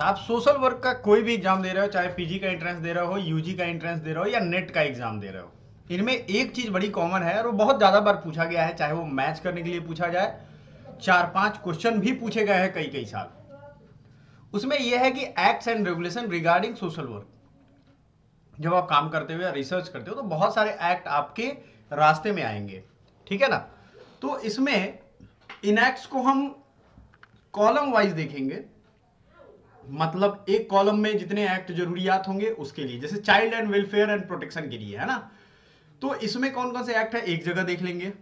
आप social work का कोई भी एग्जाम दे रहे हो, चाहे पीजी का एंट्रेंस दे रहे हो, यूजी का एंट्रेंस दे रहे हो या नेट का एग्जाम दे रहे हो, इनमें एक चीज बड़ी कॉमन है और वो बहुत ज्यादा बार पूछा गया है, चाहे वो मैच करने के लिए पूछा जाए, 4-5 क्वेश्चन भी पूछे गए हैं कई कई साल। उसमें यह है कि acts and regulation regarding social work. जब आप काम करते हो या रिसर्च करते हो तो बहुत सारे एक्ट आपके रास्ते में आएंगे, ठीक है ना। तो इसमें इन एक्ट्स को हम कॉलम वाइज देखेंगे, मतलब एक कॉलम में जितने एक्ट जरूरियात होंगे उसके लिए, जैसे child and welfare and protection के लिए, है ना। तो इसमें कौन कौन से एक्ट है एक जगह देख लेंगे।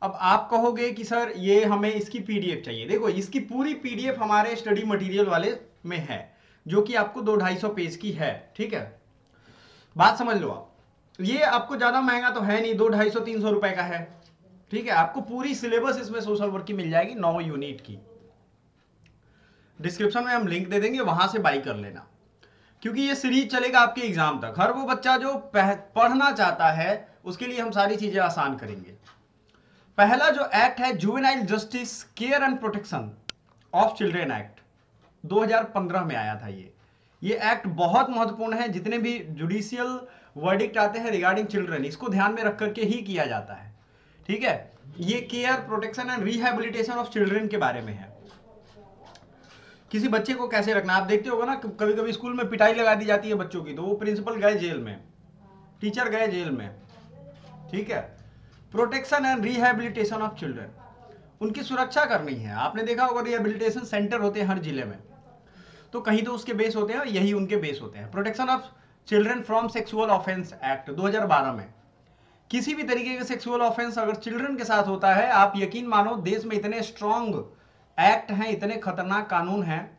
अब आप कहोगे कि सर ये हमें इसकी पीडीएफ चाहिए। देखो इसकी पूरी पीडीएफ हमारे स्टडी मटेरियल वाले में है, जो कि आपको 200-250 पेज की है, ठीक है। बात समझ लो आप, ये आपको ज्यादा महंगा तो है नहीं, 200-250-300 रुपए का है, ठीक है। आपको पूरी सिलेबस इसमें सोशल वर्क की मिल जाएगी, 9 यूनिट की। डिस्क्रिप्शन में हम लिंक दे देंगे, वहां से बाई कर लेना, क्योंकि ये सीरीज चलेगा आपके एग्जाम तक। हर वो बच्चा जो पढ़ना चाहता है उसके लिए हम सारी चीजें आसान करेंगे। पहला जो एक्ट है juvenile justice care and protection of children act, 2015 में आया था। ये एक्ट बहुत महत्वपूर्ण है। जितने भी जुडिशियल वर्डिक्ट आते हैं रिगार्डिंग चिल्ड्रन, इसको ध्यान में रख करके ही किया जाता है, ठीक है। ये care, protection and rehabilitation of children के बारे में है। किसी बच्चे को कैसे रखना, आप देखते होगा ना, कभी कभी स्कूल में पिटाई लगा दी जाती है बच्चों की, तो वो प्रिंसिपल गए जेल में, टीचर गए जेल में, ठीक है। Protection and rehabilitation of children, उनकी सुरक्षा करनी है। आपने देखा होगा रिहेबिलिटेशन सेंटर होते हैं हर जिले में, तो कहीं तो उसके बेस होते हैं, यही उनके बेस होते हैं। Protection of children from sexual offence act 2012 में, किसी भी तरीके का सेक्सुअल ऑफेंस अगर चिल्ड्रन के साथ होता है, आप यकीन मानो देश में इतने स्ट्रांग एक्ट हैं, इतने खतरनाक कानून हैं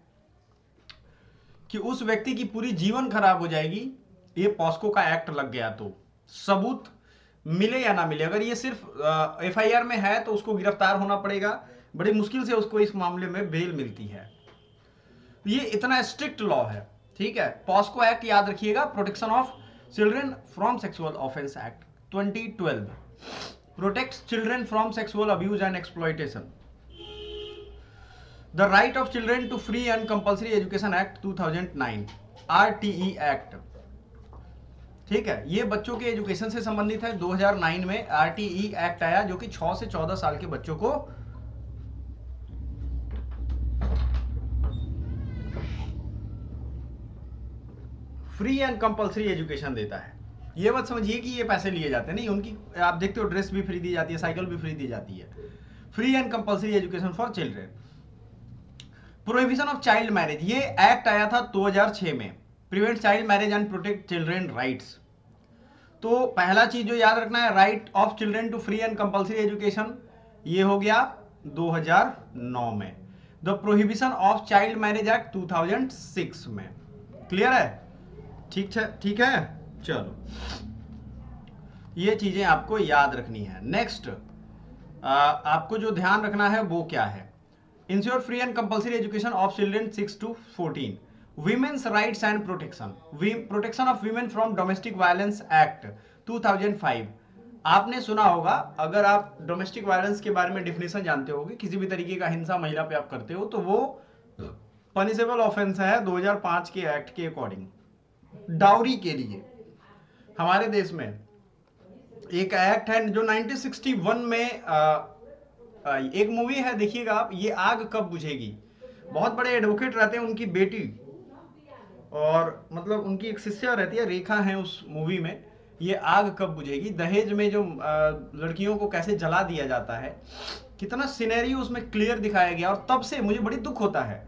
कि उस व्यक्ति की पूरी जीवन खराब हो जाएगी। ये पॉस्को का एक्ट लग गया तो, सबूत मिले या ना मिले, अगर ये सिर्फ एफआईआर में है तो उसको गिरफ्तार होना पड़ेगा, बड़ी मुश्किल से उसको इस मामले में बेल मिलती है। ये इतना स्ट्रिक्ट लॉ है, ठीक है। पॉस्को एक्ट याद रखिएगा, protection of children from sexual offence act 2012 protects children from sexual abuse and exploitation. The right of children to free and compulsory education act 2009 RTE act, ठीक है। ये बच्चों के एजुकेशन से संबंधित है। 2009 में आरटीई एक्ट आया, जो कि 6 से 14 साल के बच्चों को फ्री एंड कंपल्सरी एजुकेशन देता है। ये मत समझिए कि ये पैसे लिए जाते हैं, नहीं, उनकी आप देखते हो ड्रेस भी फ्री दी जाती है, साइकिल भी फ्री दी जाती है। Free and compulsory education for children. Prohibition of child marriage, ये एक्ट आया था 2006 में, prevent child marriage and protect children rights. तो पहला चीज जो याद रखना है, right of children to free and compulsory education, ये हो गया 2009 में। The prohibition of child marriage act 2006 में। क्लियर है, ठीक है। चलो, ये चीजें आपको याद रखनी है। नेक्स्ट आपको जो ध्यान रखना है वो क्या है, ensure free and compulsory education of children 6 to 14, women's rights and protection, protection of women from domestic violence act 2005। आपने सुना होगा, अगर आप डोमेस्टिक वायलेंस के बारे में डिफिनेशन जानते होगे, किसी भी तरीके का हिंसा महिला पे आप करते हो तो वो पनिशेबल ऑफेंस है 2005 के एक्ट के अकॉर्डिंग। डाउरी के लिए हमारे देश में एक एक्ट है जो 1961 में एक मूवी है, देखिएगा आप, ये आग कब बुझेगी। बहुत बड़े एडवोकेट रहते हैं, उनकी बेटी और मतलब उनकी एक शिष्या रहती है, रेखा है उस मूवी में। ये आग कब बुझेगी, दहेज में जो लड़कियों को कैसे जला दिया जाता है, कितना सिनेरियो उसमें क्लियर दिखाया गया। और तब से मुझे बड़ी दुख होता है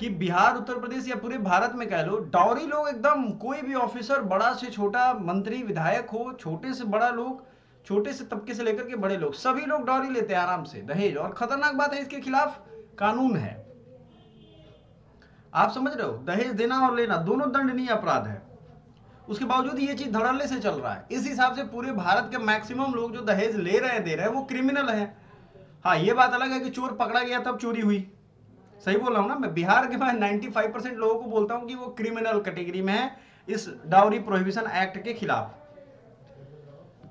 कि बिहार, उत्तर प्रदेश या पूरे भारत में कह लो, डाउरी लोग एकदम, कोई भी ऑफिसर, बड़ा से छोटा, मंत्री विधायक हो, छोटे से बड़ा लोग, छोटे से तबके से लेकर के बड़े लोग, सभी लोग डाउरी लेते हैं आराम से, दहेज। और खतरनाक बात है, इसके खिलाफ कानून है। आप समझ रहे हो, दहेज देना और लेना दोनों दंडनीय अपराध है। उसके बावजूद ये चीज धड़ल्ले से चल रहा है। इस हिसाब से पूरे भारत के मैक्सिमम लोग जो दहेज ले रहे हैं, दे रहे हैं, वो क्रिमिनल है। हाँ, ये बात अलग है कि चोर पकड़ा गया तब चोरी हुई, सही बोल रहा हूं ना मैं। बिहार के मैं 95% लोगों को बोलता हूं कि वो क्रिमिनल कैटेगरी में है इस डाउरी प्रोहिबिशन एक्ट के खिलाफ।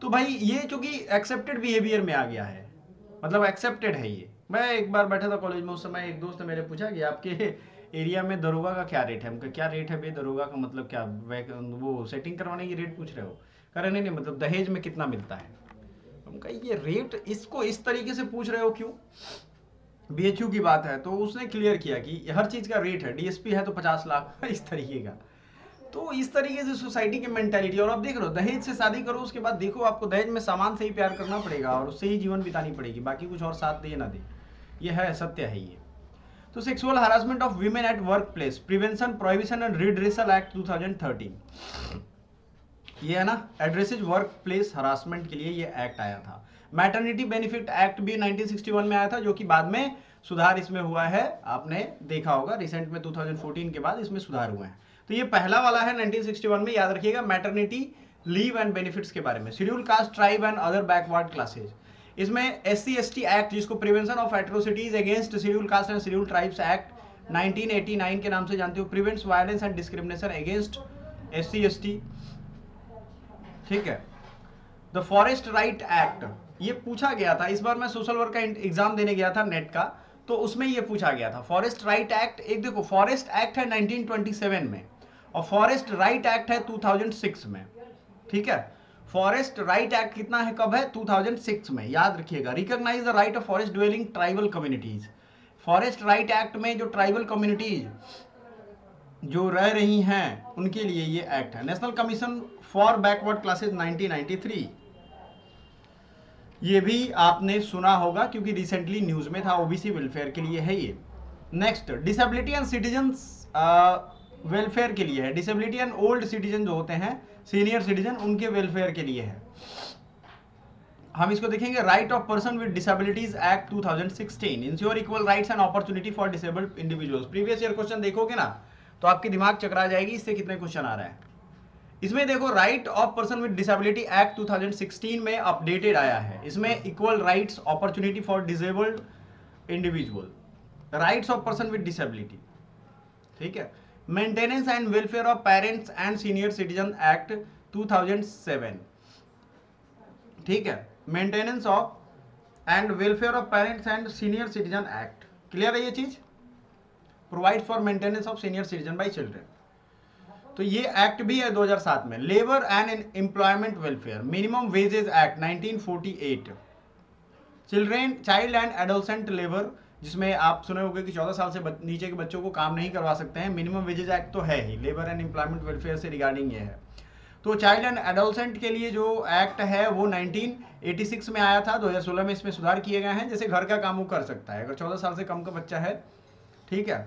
तो भाई ये चूंकि एक्सेप्टेड बिहेवियर में आ गया है, मतलब एक्सेप्टेड है ये। मैं एक बार बैठा था कॉलेज में, उस समय एक दोस्त ने मेरे पूछा कि आपके एरिया में दरोगा का क्या रेट है। हमका क्या रेट है बे दरोगा का, मतलब क्या वो सेटिंग करवाने की रेट पूछ रहे हो। कह रहे नहीं मतलब दहेज में कितना मिलता है। हमका ये रेट इसको इस तरीके से पूछ रहे हो क्यों, बीएचयू की बात है। तो उसने क्लियर किया कि हर चीज का रेट है, डीएसपी है तो 50 लाख इस तरीके का। तो इस तरीके से सोसाइटी की मेंटालिटी। और आप देख रहे हो दहेज से शादी करो, उसके बाद देखो आपको दहेज में सामान से ही प्यार करना पड़ेगा और उससे ही जीवन बितानी पड़ेगी, बाकी कुछ और साथ दे ना दे। ये है, सत्य है ये। तो sexual harassment of women at work place prevention prohibition and redressal act 2013, ये है ना, एड्रेसेज वर्क प्लेस हरासमेंट के लिए ये एक्ट आया था। मैटरनिटी बेनिफिट एक्ट भी 1961 में आया था, जो कि बाद में सुधार इसमें हुआ है, आपने देखा होगा रिसेंट में 2014 के बाद इसमें सुधार हुए हैं। तो ये पहला वाला है 1961 में, याद रखिएगा, मैटरनिटी लीव एंड बेनिफिट्स के बारे में। Schedule caste, tribe and other backward classes, इसमें SC/ST एक्ट, जिसको prevention of atrocities against schedule caste and schedule tribes act 1989 के नाम से जानते हो, prevents violence and discrimination against SC/ST। ठीक है। द फॉरेस्ट राइट एक्ट, ये पूछा गया था इस बार, मैं सोशल वर्क का एग्जाम देने गया था नेट का, तो उसमें ये पूछा गया था। फॉरेस्ट राइट एक्ट, एक देखो फॉरेस्ट एक्ट है 1927 में और फॉरेस्ट राइट एक्ट है 2006 में। ठीक है, फॉरेस्ट राइट एक्ट कितना है, कब है, 2006 में, याद रखिएगा। Recognise the right of forest dwelling tribal communities, forest right act में जो ट्राइबल कम्युनिटीज जो रह रही हैं उनके लिए ये एक्ट है। National commission for backward classes 1993, ये भी आपने सुना होगा क्योंकि रिसेंटली न्यूज में था, ओबीसी वेलफेयर के लिए है ये। Next, disability and citizens welfare के लिए है। डिसेबिलिटी एंड ओल्ड सिटीजन जो होते हैं, सीनियर सिटीजन, उनके वेलफेयर के लिए है। हम इसको देखेंगे, right of person with disabilities act 2016, ensure equal rights and opportunity for disabled individuals. Previous year question देखोगे ना तो आपके दिमाग चकरा जाएगी, इससे कितने क्वेश्चन आ रहा है। इसमें देखो, right of person with disability act 2016 में अपडेटेड आया है। इसमें equal rights, opportunity for disabled individual, rights of person with disability. ठीक है, maintenance and welfare of parents and senior citizen act 2007। ठीक है, maintenance of and welfare of parents and senior citizen act, clear है ये चीज, provide for maintenance of senior citizen bye children. तो ये act भी है 2007 में। Labour and employment welfare, minimum wages act 1948, children child and adolescent labour, जिसमें आप सुने होंगे कि 14 साल से नीचे के बच्चों को काम नहीं करवा सकते हैं। मिनिमम वेजेस एक्ट तो है ही, लेबर एंड एम्प्लॉयमेंट वेलफेयर से रिगार्डिंग ये है। तो चाइल्ड एंड एडोलसेंट के लिए जो एक्ट है वो 1986 में आया था, 2016 में इसमें सुधार किए गए हैं। जैसे घर का काम वो कर सकता है अगर 14 साल से कम का बच्चा है। ठीक है,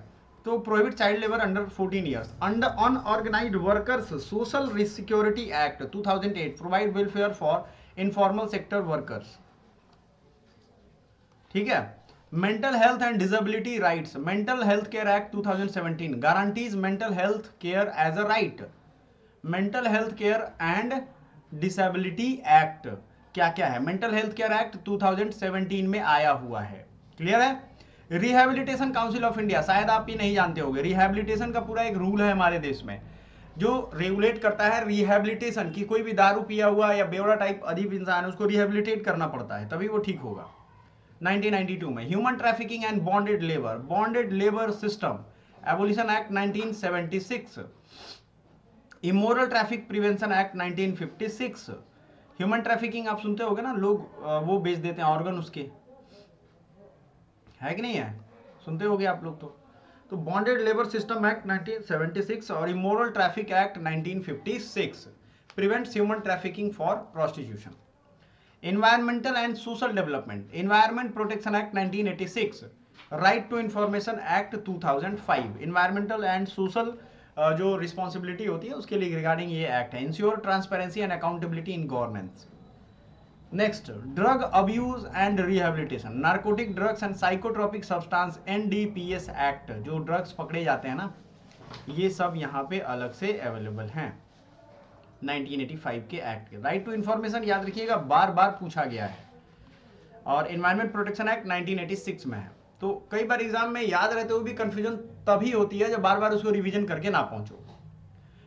तो prohibit child labour under 14 years. Under unorganised workers social security act 2008 provide welfare for informal sector workers. ठीक है, mental health and disability rights, mental health care act 2017 guarantees mental health care as a right. Mental health care and disability act क्या क्या है, mental health care act 2017 में आया हुआ है। Clear है। रिहैबिलिटेशन काउंसिल ऑफ इंडिया, शायद आप ये नहीं जानते होंगे, रिहैबिलिटेशन का पूरा एक रूल है हमारे देश में जो रेगुलेट करता है रिहैबिलिटेशन की। कोई भी दारू पिया हुआ या बेवड़ा टाइप अजीब इंसान है, उसको रिहैबिलिटेट करना पड़ता है तभी वो ठीक होगा। 1992 में human trafficking and bonded labour system abolition act 1976, immoral traffic prevention act 1956। Human trafficking आप सुनते होगे ना, लोग वो बेच देते हैं ऑर्गन उसके, है कि नहीं है, सुनते होगे आप लोग। तो बॉन्डेड लेबर सिस्टम एक्ट 1976 और immoral traffic act 1956 prevents human trafficking for prostitution. Environmental and social development, environment protection act 1986, right to information act 2005, environmental and social जो रिस्पॉन्सिबिलिटी होती है उसके लिए रिगार्डिंग ये एक्ट है। Ensure transparency and accountability in governance. Next, drug abuse and rehabilitation, narcotic drugs and psychotropic substance NDPS act, जो drugs पकड़े जाते हैं ना, ये सब यहाँ पे अलग से अवेलेबल हैं 1985 के एक्ट के। राइट टू इंफॉर्मेशन याद रखिएगा, बार बार पूछा गया है। और एनवायरमेंट प्रोटेक्शन एक्ट 1986 में है। तो कई बार एग्जाम में याद रहते हुए भी कंफ्यूजन तभी होती है जब बार बार उसको रिवीजन करके ना पहुंचो।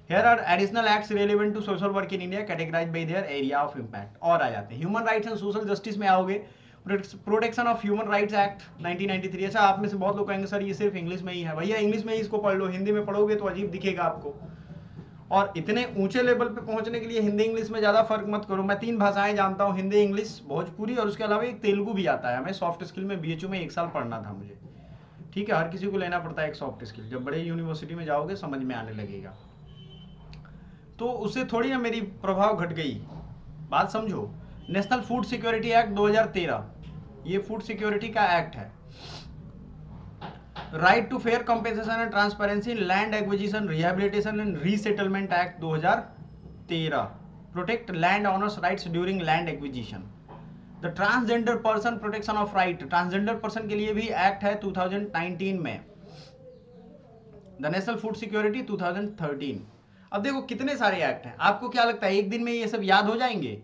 Here are additional acts relevant to social work in India categorized by their area of impact। और आ जाते हैं human rights and social justice में आओगे, protection of human rights act 1993। अच्छा, आप में से बहुत लोग कहेंगे सर ये सिर्फ इंग्लिश में ही है। भैया इंग्लिश में ही इसको पढ़ लो, हिंदी में पढ़ोगे तो अजीब दिखेगा आपको। और इतने ऊंचे लेवल पे पहुंचने के लिए हिंदी इंग्लिश में ज़्यादा फर्क मत करो। मैं 3 भाषाएं जानता हूँ, हिंदी, इंग्लिश, भोजपुरी, और उसके अलावा एक तेलुगु भी आता है। हमें सॉफ्ट स्किल में BHU में 1 साल पढ़ना था मुझे, ठीक है। हर किसी को लेना पड़ता है एक सॉफ्ट स्किल, जब बड़े यूनिवर्सिटी में जाओगे समझ में आने लगेगा। तो उससे थोड़ी ना मेरी प्रभाव घट गई, बात समझो। नेशनल फूड सिक्योरिटी एक्ट 2013, ये फूड सिक्योरिटी का एक्ट है। Right to fair compensation and transparency in land acquisition, rehabilitation and resettlement act 2013, protect land owners rights during land acquisition. The transgender person protection of right, transgender person के लिए भी act है 2019 में। The national food security 2013। अब देखो कितने सारे act हैं, आपको क्या लगता है एक दिन में ये सब याद हो जाएंगे?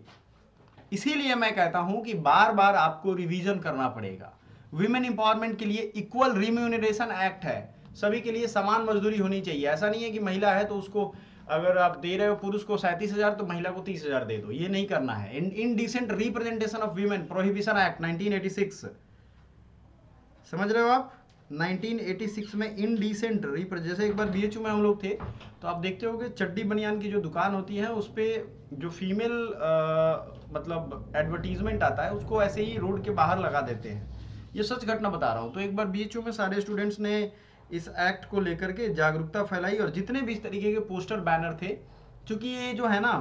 इसीलिए मैं कहता हूं कि बार बार आपको रिवीजन करना पड़ेगा। विमेन इंपावरमेंट के लिए इक्वल रिम्यूनरेशन एक्ट है, सभी के लिए समान मजदूरी होनी चाहिए। ऐसा नहीं है कि महिला है तो उसको अगर आप दे रहे हो पुरुष को 37,000 तो महिला को 30,000 दे दो, ये नहीं करना है। Indecent representation of women prohibition act 1986, समझ रहे हो आप? 1986 में इनडिसेंट जैसे एक बार BHU में हम लोग थे तो आप देखते होगे चड्डी बनियान की जो दुकान होती है उस पर जो फीमेल मतलब एडवर्टीजमेंट आता है उसको ऐसे ही रोड के बाहर लगा देते हैं। ये सच घटना बता रहा हूँ। तो एक बार BHU में सारे स्टूडेंट्स ने इस एक्ट को लेकर के जागरूकता फैलाई और जितने भी इस तरीके के पोस्टर बैनर थे, क्योंकि ये जो है ना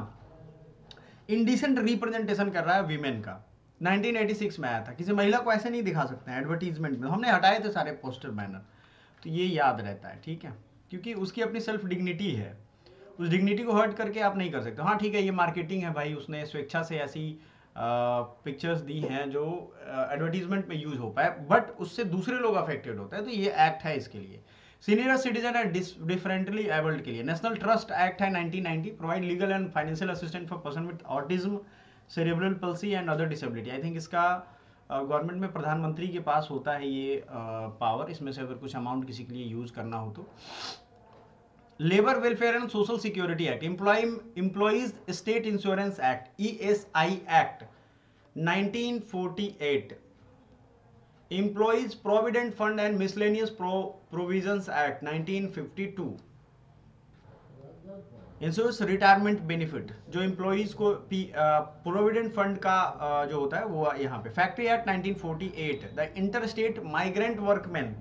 इनडिसेंट रिप्रेजेंटेशन कर रहा है वीमेन का, 1986 में आया था। किसी महिला को ऐसे नहीं दिखा सकते हैं एडवर्टीजमेंट में। हमने हटाए थे सारे पोस्टर बैनर, तो ये याद रहता है, ठीक है, क्योंकि उसकी अपनी सेल्फ डिग्निटी है, उस डिग्निटी को हर्ट करके आप नहीं कर सकते। हाँ ठीक है, ये मार्केटिंग है भाई, उसने स्वेच्छा से ऐसी पिक्चर्स दी हैं जो एडवर्टीजमेंट में यूज हो पाए, बट उससे दूसरे लोग अफेक्टेड होते हैं, तो ये एक्ट है इसके लिए। Senior citizen and differently abled के लिए नेशनल ट्रस्ट एक्ट है 1990, provide legal and financial assistance for person with autism, cerebral palsy and other disability. I think इसका गवर्नमेंट में प्रधानमंत्री के पास होता है ये पावर, इसमें से अगर कुछ अमाउंट किसी के लिए यूज करना हो तो। Labour welfare and social security act, employees state insurance act ESI act 1948, employees provident fund and miscellaneous provisions act 1952, insurance retirement benefit, जो एम्प्लॉइज को प्रोविडेंट फंड का जो होता है वो यहाँ पे। Factory act 1948, the inter state migrant workman,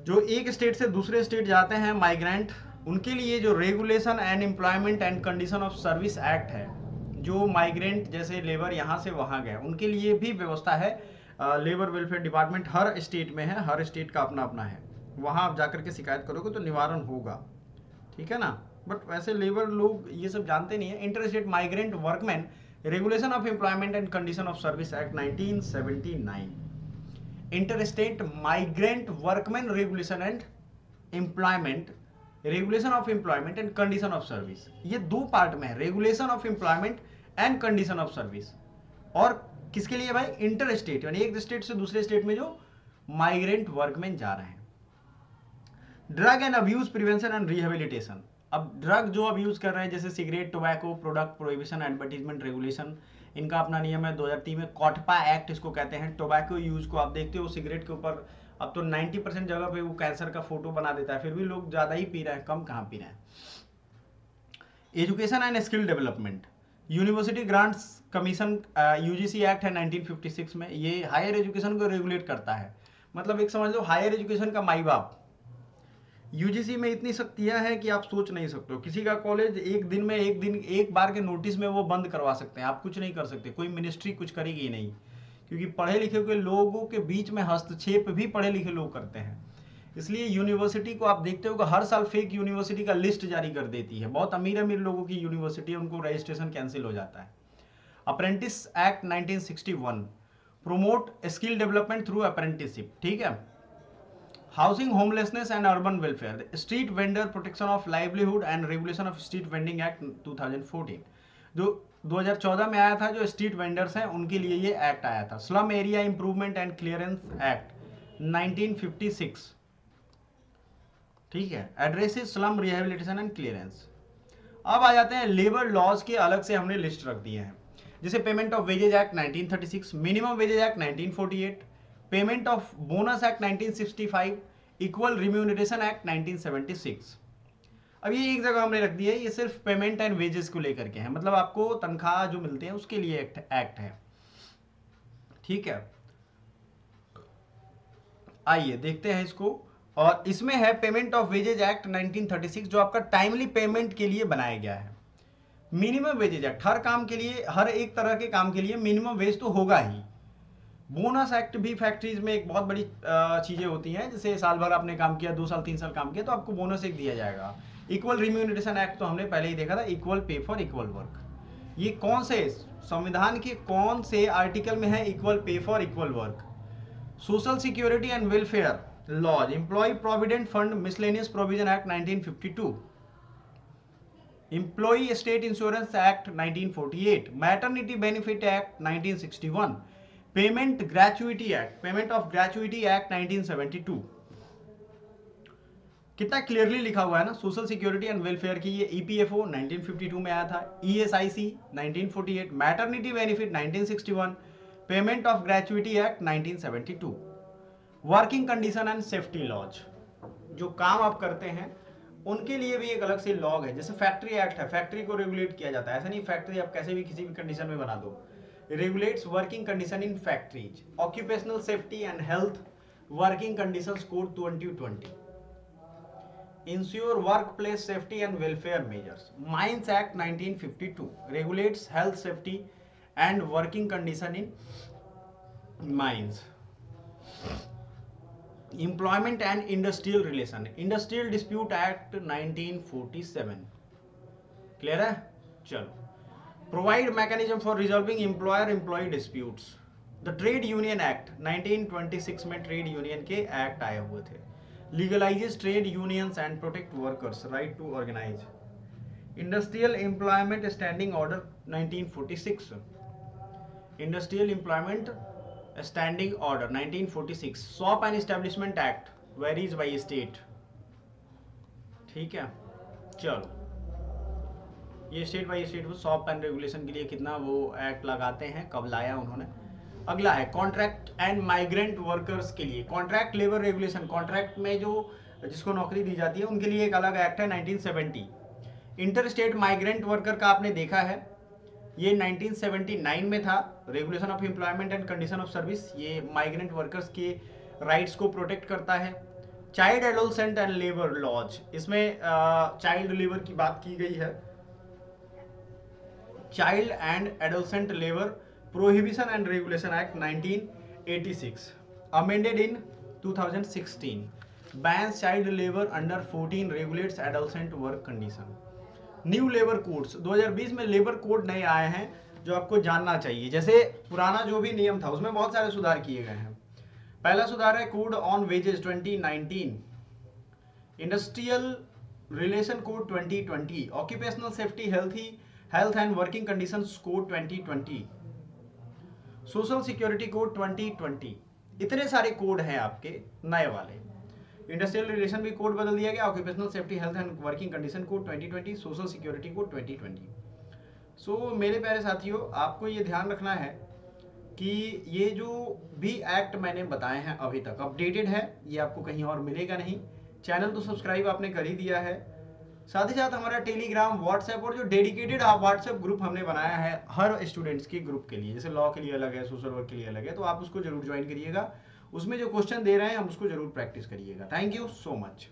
जो एक स्टेट से दूसरे स्टेट जाते हैं माइग्रेंट, उनके लिए जो regulation and employment and condition of service act है, जो माइग्रेंट जैसे लेबर यहाँ से वहाँ गए उनके लिए भी व्यवस्था है। लेबर वेलफेयर डिपार्टमेंट हर स्टेट में है, हर स्टेट का अपना अपना है, वहाँ आप जाकर के शिकायत करोगे तो निवारण होगा, ठीक है ना। बट वैसे लेबर लोग ये सब जानते नहीं है। Inter state migrant workman, regulation of employment and condition of service act 1979, inter state migrant workman regulation and employment, regulation of employment and condition of service, ये 2 पार्ट में है, regulation of employment and condition of service. और किसके लिए भाई? Inter state, यानी एक state से दूसरे स्टेट में जो माइग्रेंट वर्कमैन जा रहे हैं। Drug and abuse prevention and rehabilitation, अब ड्रग जो अब्यूज कर रहे हैं जैसे cigarette, tobacco product prohibition advertisement regulation, इनका अपना नियम है 2003 में। कोटपा एक्ट इसको कहते हैं। टोबैको यूज को आप देखते हो सिगरेट के ऊपर अब तो 90% जगह पे वो कैंसर का फोटो बना देता है, फिर भी लोग ज्यादा ही पी रहे हैं, कम कहाँ पी रहे हैं। Education and skill development, university grants commission UGC act है 1956 में, ये हायर एजुकेशन को रेगुलेट करता है। मतलब एक समझ लो हायर एजुकेशन का माई बाप। UGC में इतनी शक्तियां हैं कि आप सोच नहीं सकते हो। किसी का कॉलेज एक बार के नोटिस में वो बंद करवा सकते हैं, आप कुछ नहीं कर सकते, कोई मिनिस्ट्री कुछ करेगी ही नहीं, क्योंकि पढ़े लिखे के लोगों के बीच में हस्तक्षेप भी पढ़े लिखे लोग करते हैं। इसलिए यूनिवर्सिटी को आप देखते हो हर साल फेक यूनिवर्सिटी का लिस्ट जारी कर देती है। बहुत अमीर अमीर लोगों की यूनिवर्सिटी है, उनको रजिस्ट्रेशन कैंसिल हो जाता है। Apprentice act 1961, promote skill development through apprenticeship, ठीक है। Housing, homelessness and urban welfare, street vendor protection of livelihood and regulation of street vending act 2014, जो 2014 में आया था। जो स्ट्रीट वेंडर्स हैं उनके लिए ये एक्ट आया था। Slum area improvement and clearance act 1956, ठीक है, addresses slum rehabilitation and clearance. अब आ जाते हैं लेबर लॉज के, अलग से हमने लिस्ट रख दिए हैं। जैसे payment of wages act 1936, minimum wages act 1948, payment of bonus act 1965, equal remuneration act 1976। अब ये एक जगह हमने रख दिया है, ये सिर्फ पेमेंट एंड वेजेस को लेकर के है, मतलब आपको तनख्वाह जो मिलते हैं उसके लिए एक्ट है। ठीक है, आइए देखते हैं इसको। और इसमें है पेमेंट ऑफ वेजेज एक्ट 1936, जो आपका टाइमली पेमेंट के लिए बनाया गया है। मिनिमम वेजेज एक्ट, हर काम के लिए, हर एक तरह के काम के लिए मिनिमम वेज तो होगा ही। बोनस एक्ट भी फैक्ट्रीज में एक बहुत बड़ी चीजें होती हैं, जैसे साल भर आपने काम किया, 2 साल 3 साल काम किया, तो आपको बोनस एक दिया जाएगा। इक्वल रिम्यूनरेशन एक्ट तो हमने पहले ही देखा था, equal pay for equal work. ये कौन से संविधान के कौन से आर्टिकल में है equal pay for equal work? Social security and welfare laws, employ provident fund miscellaneous provision act 1952, employ state insurance act 1948, maternity benefit act 1961, payment gratuity act, payment of gratuity act 1972। कितना clearly लिखा हुआ है ना, social security and welfare की। ये EPFO 1952 में आया था, ESIC 1948, maternity benefit 1961, payment of gratuity act 1972। Working condition and safety laws, जो काम आप करते हैं उनके लिए भी एक अलग से लॉग है। जैसे फैक्ट्री एक्ट है, फैक्ट्री को रेगुलेट किया जाता है, ऐसा नहीं फैक्ट्री आप कैसे भी किसी भी कंडीशन में बना दो। regulates working condition in factories, occupational safety and health, working conditions code 2020, ensure workplace safety and welfare measures, mines act 1952 regulates health safety and working condition in mines, employment and industrial relation, industrial dispute act 1947। Clear है? चलो, provide mechanism for resolving employer employ disputes, the trade union act 1926 में trade union के act आए हुए थे। Legalises trade unions and protect workers right to organise. Industrial employment standing order 1946, industrial employment standing order 1946, shop and establishment act varies by state. ठीक है, चलो, ये state by state वो शॉप एंड रेगुलेशन के लिए कितना वो एक्ट लगाते हैं, कब लाया उन्होंने। अगला है कॉन्ट्रैक्ट एंड माइग्रेंट वर्कर्स के लिए, कॉन्ट्रैक्ट लेबर रेगुलेशन, कॉन्ट्रैक्ट में जो जिसको नौकरी दी जाती है उनके लिए एक अलग एक्ट है 1970। इंटर स्टेट माइग्रेंट वर्कर का आपने देखा है, ये 1979 में था। Regulation of employment and condition of service, ये माइग्रेंट वर्कर्स के राइट्स को प्रोटेक्ट करता है। Child adolescent and labour laws, इसमें चाइल्ड लेबर की बात की गई है। Child and adolescent labour prohibition and regulation act 1986 amended in 2016, bans child labour under 14, regulates adolescent work condition. New labour codes, 2020 में लेबर कोड नए आए हैं जो आपको जानना चाहिए। जैसे पुराना जो भी नियम था उसमें बहुत सारे सुधार किए गए हैं। पहला सुधार है code on wages 2019, industrial relation code 2020, occupational safety health and working conditions code 2020, social security code 2020। इतने सारे कोड हैं आपके नए वाले। इंडस्ट्रियल रिलेशन भी कोड बदल दिया गया, occupational safety health and working condition code 2020, social security code 2020। सो मेरे प्यारे साथियों, आपको ये ध्यान रखना है कि ये जो भी एक्ट मैंने बताए हैं अभी तक अपडेटेड है, ये आपको कहीं और मिलेगा नहीं। चैनल तो सब्सक्राइब आपने कर ही दिया है, साथ ही साथ हमारा टेलीग्राम, व्हाट्सएप और जो डेडिकेटेड व्हाट्सएप ग्रुप हमने बनाया है हर स्टूडेंट्स के ग्रुप के लिए, जैसे लॉ के लिए अलग है, सोशल वर्क के लिए अलग है, तो आप उसको जरूर ज्वाइन करिएगा। उसमें जो क्वेश्चन दे रहे हैं हम उसको जरूर प्रैक्टिस करिएगा। Thank you so much.